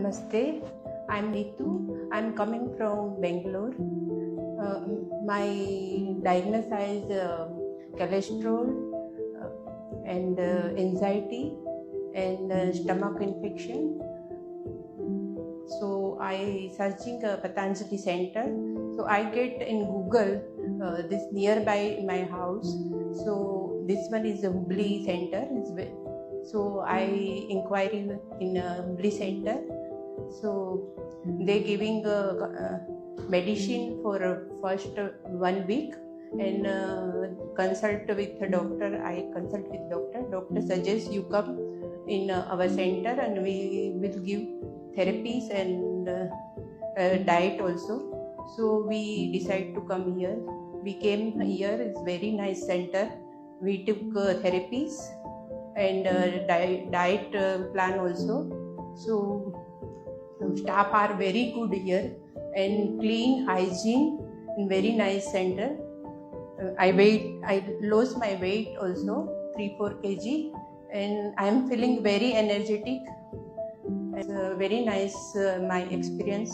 Namaste, I'm Ritu. I'm coming from Bangalore. My diagnosis is cholesterol and anxiety and stomach infection. So I searching a Patanjali Center. So I get in Google this nearby my house. So this one is a Hubli Center. So I inquiry in a Hubli Center. So they giving medicine for first 1 week and consult with the doctor. I consult with doctor. Doctor suggests you come in our center and we will give therapies and diet also. So we decide to come here. We came here. It's very nice center. We took therapies and diet plan also. So staff are very good here and clean hygiene in very nice center. I lost my weight also 3-4 kg and I am feeling very energetic. It's very nice my experience.